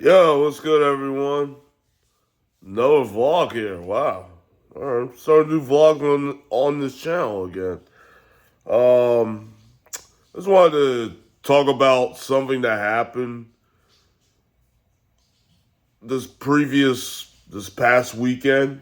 Yo, what's good, everyone? Another vlog here. Wow. All right, starting to do vlogs on this channel again. Um, just wanted to talk about something that happened this past weekend.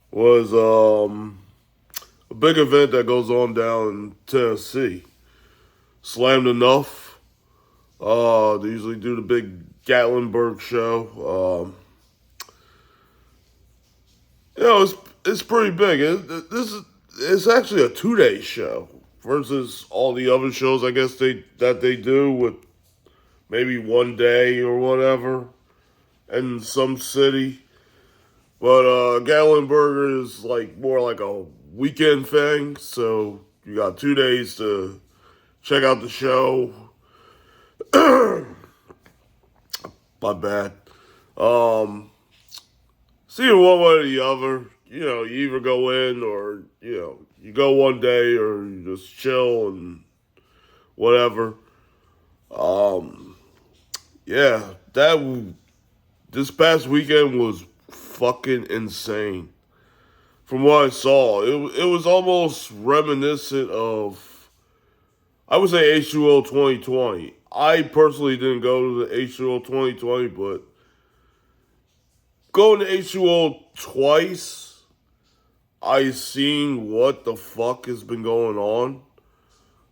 Was a big event that goes on down in Tennessee. Slammedenuff. They usually do the big Gatlinburg show. It's pretty big. It's actually a 2 day show versus all the other shows. I guess they do with maybe 1 day or whatever in some city. But Gatlinburger is like more like a weekend thing. So you got 2 days to check out the show. My bad. Um, See it one way or the other. You either go in or, you go 1 day or you just chill and whatever. Um, yeah, this past weekend was fucking insane. From what I saw, it was almost reminiscent of, I would say, H2O 2020. I personally didn't go to the H2O 2020, but going to H2O twice, I seen what the fuck has been going on,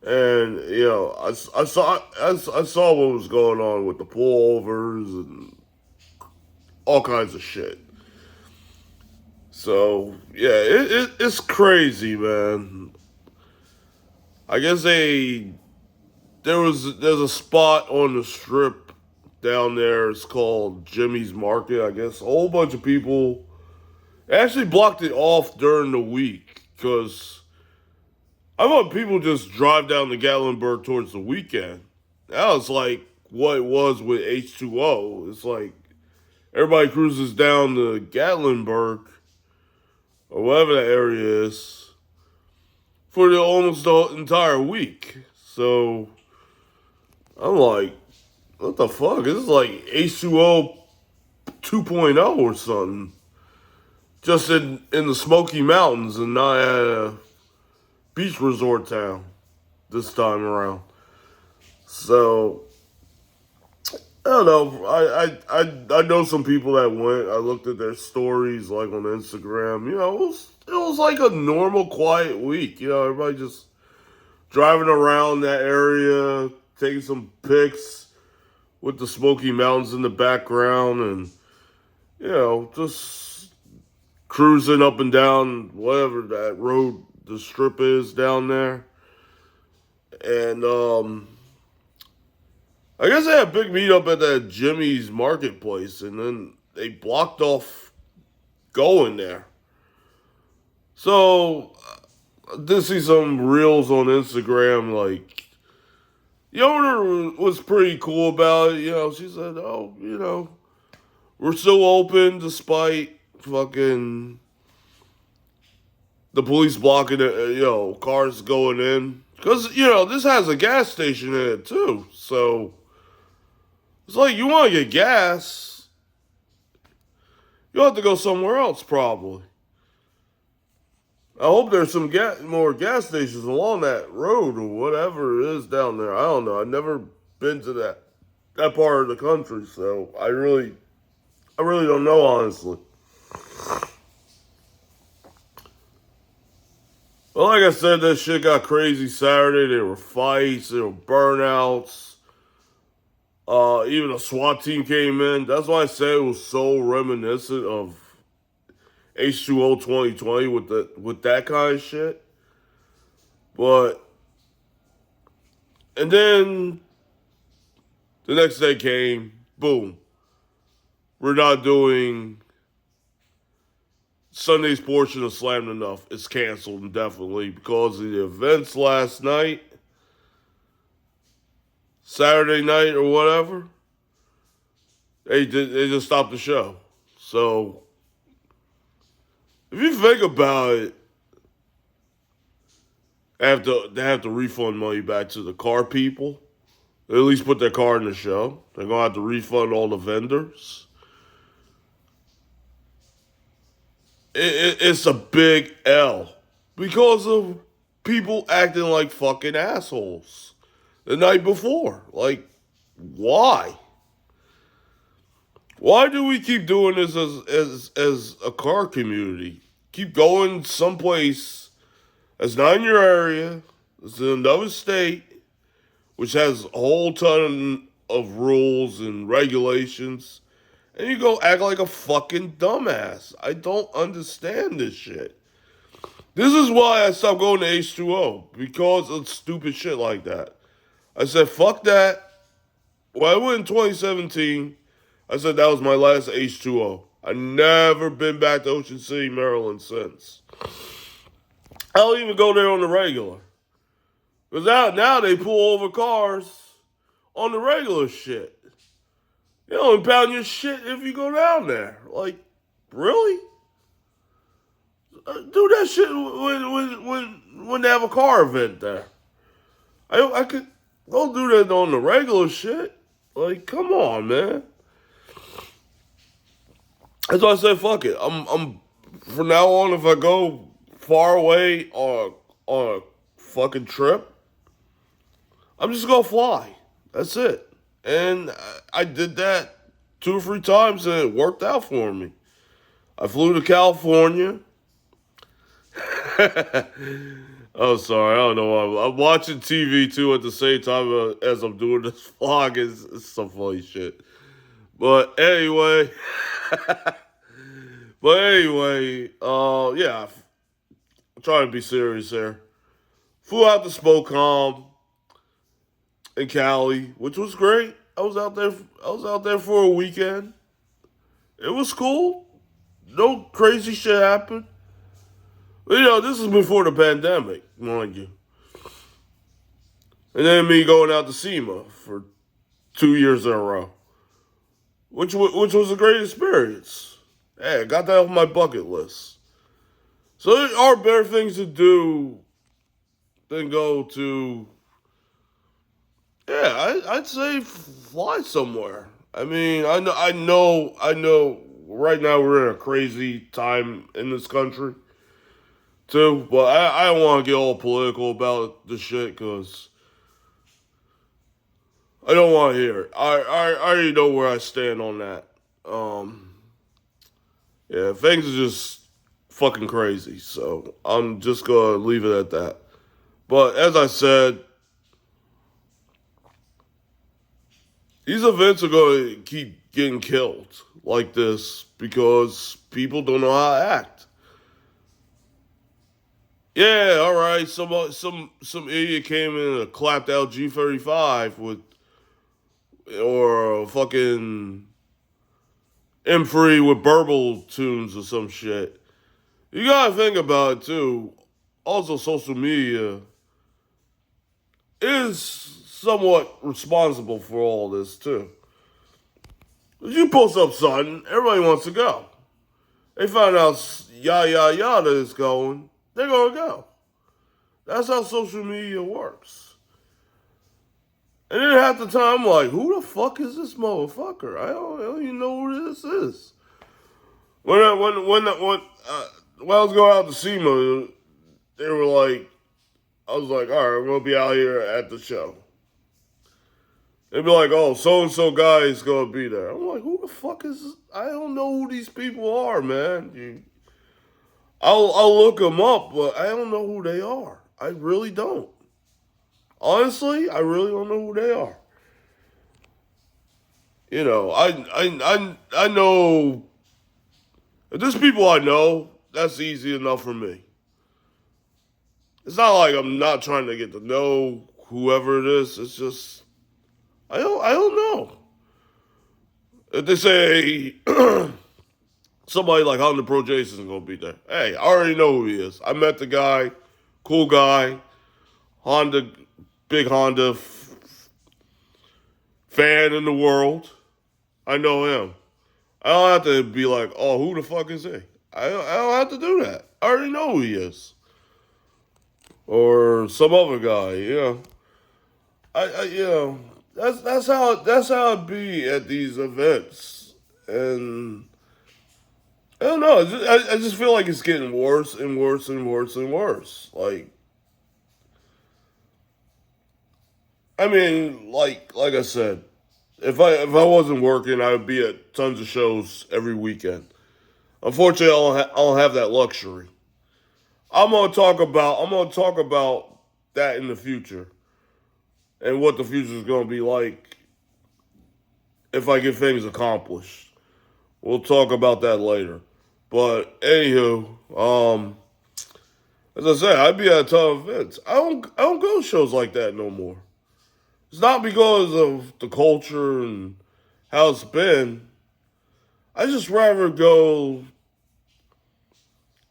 and I saw what was going on with the pullovers and all kinds of shit. So yeah, it's crazy, man. I guess there's a spot on the strip down there. It's called Jimmy's Market. I guess a whole bunch of people actually blocked it off during the week because I thought people just drive down to Gatlinburg towards the weekend. Now it's like what it was with H2O. It's like everybody cruises down to Gatlinburg or whatever that area is for almost the entire week. So I'm like, what the fuck? This is like H2O 2.0 or something. Just in the Smoky Mountains and not at a beach resort town this time around. So I don't know. I know some people that went. I looked at their stories like on Instagram. It was like a normal quiet week. Everybody just driving around that area, taking some pics with the Smoky Mountains in the background, and just cruising up and down whatever that road the strip is down there. And I guess they had a big meetup at that Jimmy's Marketplace, and then they blocked off going there. So I did see some reels on Instagram, like the owner was pretty cool about it. She said, "Oh, we're still open despite fucking the police blocking it. Cars going in because this has a gas station in it too. So it's like you want to get gas, you'll have to go somewhere else probably. I hope there's some more gas stations along that road or whatever it is down there. I don't know. I've never been to that part of the country, so I really don't know honestly. Well, like I said, that shit got crazy Saturday. There were fights, there were burnouts. Even a SWAT team came in. That's why I say it was so reminiscent of H2O 2020 with that kind of shit. But and then the next day came, boom. We're not doing Sunday's portion of Slammedenuff. It's canceled indefinitely because of the events last night, Saturday night or whatever. They just stopped the show. So if you think about it, they have to refund money back to the car people At least put their car in the show. They're going to have to refund all the vendors. It's a big L because of people acting like fucking assholes the night before. Like, why? Why do we keep doing this as a car community? Keep going someplace that's not in your area, it's in another state, which has a whole ton of rules and regulations, and you go act like a fucking dumbass. I don't understand this shit. This is why I stopped going to H2O, because of stupid shit like that. I said, fuck that. When I went in 2017, I said that was my last H2O. I never been back to Ocean City, Maryland since. I don't even go there on the regular. Because now they pull over cars on the regular shit. You don't impound your shit if you go down there. Like, really? Do that shit when they have a car event there. I could go do that on the regular shit. Like, come on, man. That's why I said fuck it. I'm from now on, if I go far away on a fucking trip, I'm just gonna fly. That's it. And I did that 2 or 3 times and it worked out for me. I flew to California. Oh, sorry. I don't know why. I'm watching TV too at the same time as I'm doing this vlog. It's some funny shit. But anyway, yeah. I'm trying to be serious here. Flew out to Smokey in Cali, which was great. I was out there for a weekend. It was cool. No crazy shit happened. But, this is before the pandemic, mind you. And then me going out to SEMA for 2 years in a row, which was a great experience. Hey, I got that off my bucket list. So there are better things to do than go to. Yeah, I'd say fly somewhere. I mean, I know. Right now we're in a crazy time in this country, too. But I don't want to get all political about the shit because I don't want to hear it. I already know where I stand on that. Yeah, things are just fucking crazy. So I'm just gonna leave it at that. But as I said, these events are going to keep getting killed like this because people don't know how to act. Yeah, all right. Some idiot came in and clapped out G35 with or a fucking M3 with burble tunes or some shit. You gotta think about it too. Also, social media is somewhat responsible for all this too. If you post up something, everybody wants to go. They find out yada is going, they're gonna go. That's how social media works. And then half the time, I'm like, who the fuck is this motherfucker? I don't even know who this is. When I was going out to SEMA, they were like, I was like, all right, we're gonna be out here at the show. They'd be like, oh, so and so guy is gonna be there. I'm like, who the fuck is this? I don't know who these people are, man. I'll look them up, but I don't know who they are. I really don't. Honestly, I really don't know who they are. I know. If there's people I know, that's easy enough for me. It's not like I'm not trying to get to know whoever it is. It's just I don't know. If they say somebody like Honda Pro Jason's gonna be there, hey, I already know who he is. I met the guy, cool guy, big Honda fan in the world. I know him. I don't have to be like, oh, who the fuck is he? I don't have to do that. I already know who he is. Or some other guy, I that's how it be at these events, and I don't know. I just feel like it's getting worse and worse and worse and worse. Like, I mean, like I said, if I wasn't working, I would be at tons of shows every weekend. Unfortunately, I don't have that luxury. I'm gonna talk about that in the future and what the future is gonna be like if I get things accomplished. We'll talk about that later. But anywho, as I said, I'd be at a ton of events. I don't go to shows like that no more. It's not because of the culture and how it's been. I just rather go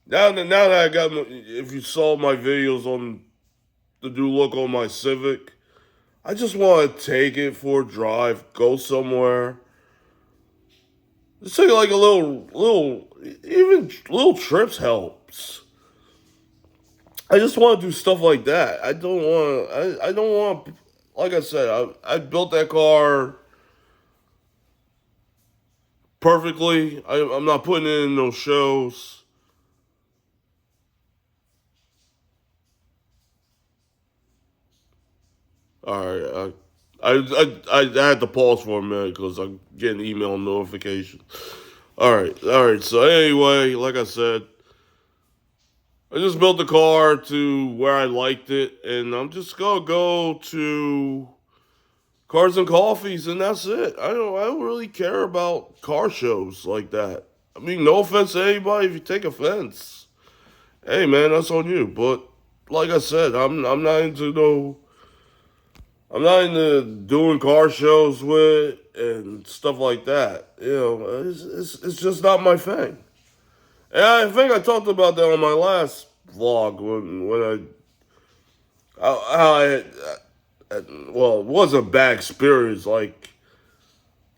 now that I got if you saw my videos on the new look on my Civic, I just want to take it for a drive, go somewhere. Just take like a even little trips helps. I just want to do stuff like that. I don't want. Like I said, I built that car perfectly. I'm not putting it in those shows. All right, I had to pause for a minute because I'm getting email notifications. All right. So anyway, like I said, I just built the car to where I liked it, and I'm just gonna go to cars and coffees, and that's it. I don't really care about car shows like that. I mean, no offense to anybody if you take offense. Hey man, that's on you. But like I said, I'm not into doing car shows with and stuff like that. It's just not my thing. And I think I talked about that on my last vlog when how well, it was a bad experience. Like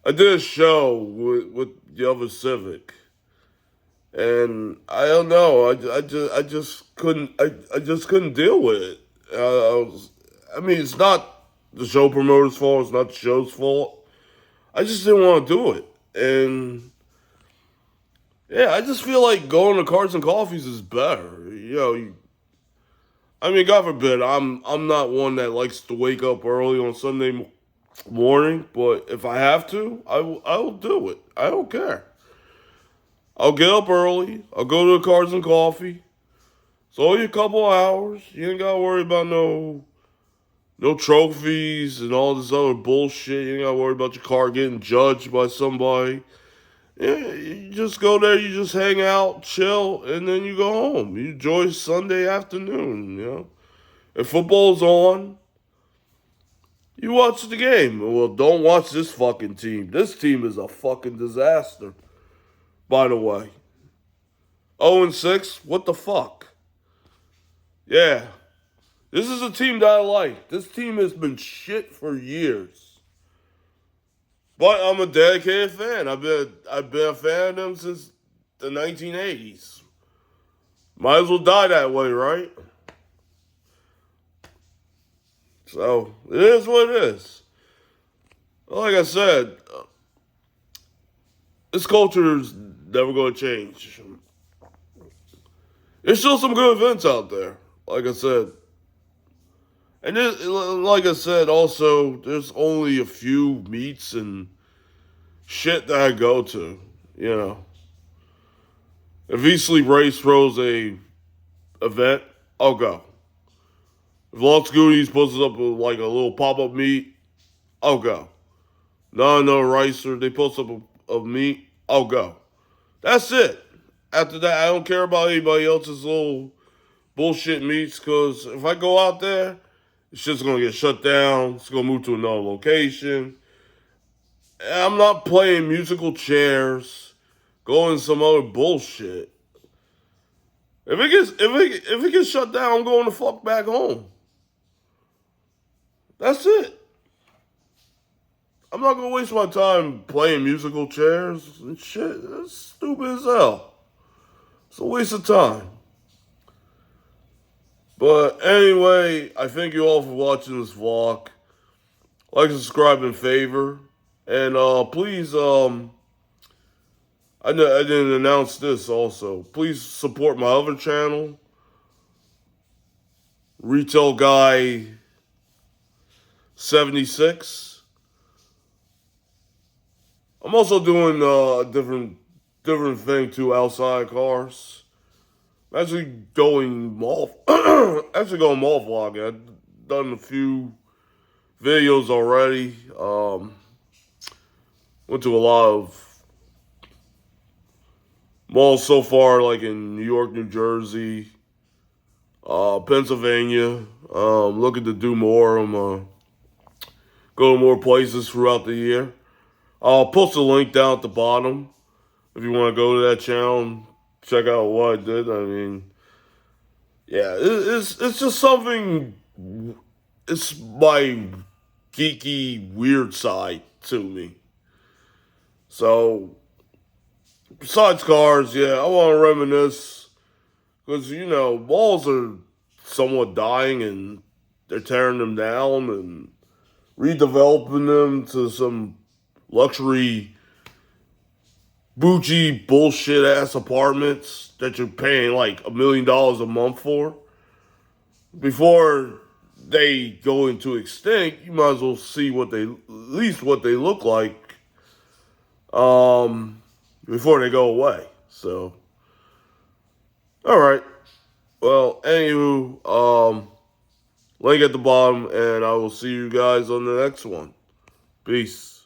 I did a show with the other Civic, and I don't know. I just couldn't deal with it. I mean, it's not the show promoter's fault. It's not the show's fault. I just didn't want to do it, and yeah, I just feel like going to Cards and Coffees is better. I mean, God forbid, I'm not one that likes to wake up early on Sunday morning, but if I have to, I will do it. I don't care. I'll get up early. I'll go to the Cards and Coffee. It's only a couple hours. You ain't gotta worry about no trophies and all this other bullshit. You ain't gotta worry about your car getting judged by somebody. Yeah, you just go there, you just hang out, chill, and then you go home. You enjoy Sunday afternoon. If football's on, you watch the game. Well, don't watch this fucking team. This team is a fucking disaster, by the way. 0-6? What the fuck? Yeah. This is a team that I like. This team has been shit for years. But I'm a dedicated fan. I've been a fan of them since the 1980s. Might as well die that way, right? So it is what it is. Like I said, this culture is never going to change. There's still some good events out there. Like I said, like I said, also there's only a few meets and shit that I go to. You know, if East Sleep Race throws a event, I'll go. If Lost Goonies puts up like a little pop up meet, I'll go. No Ricer, they post up a meet, I'll go. That's it. After that, I don't care about anybody else's little bullshit meets because if I go out there, it's just gonna get shut down. It's gonna move to another location. And I'm not playing musical chairs, going some other bullshit. If it gets shut down, I'm going the fuck back home. That's it. I'm not gonna waste my time playing musical chairs and shit. That's stupid as hell. It's a waste of time. But anyway, I thank you all for watching this vlog. Like, subscribe, and favor. And please, I didn't announce this also. Please support my other channel, Retail Guy 76. I'm also doing a different thing too outside cars. I'm actually going mall vlogging. I've done a few videos already. Went to a lot of malls so far, like in New York, New Jersey, Pennsylvania. Looking to do more. I'm go to more places throughout the year. I'll post a link down at the bottom if you want to go to that channel and check out what I did. I mean, yeah, it's just something. It's my geeky weird side to me. So besides cars, yeah, I want to reminisce because malls are somewhat dying and they're tearing them down and redeveloping them to some luxury bougie bullshit ass apartments that you're paying like $1 million a month for. Before they go into extinct, you might as well see at least what they look like, before they go away. So, all right. Well, anywho, link at the bottom, and I will see you guys on the next one. Peace.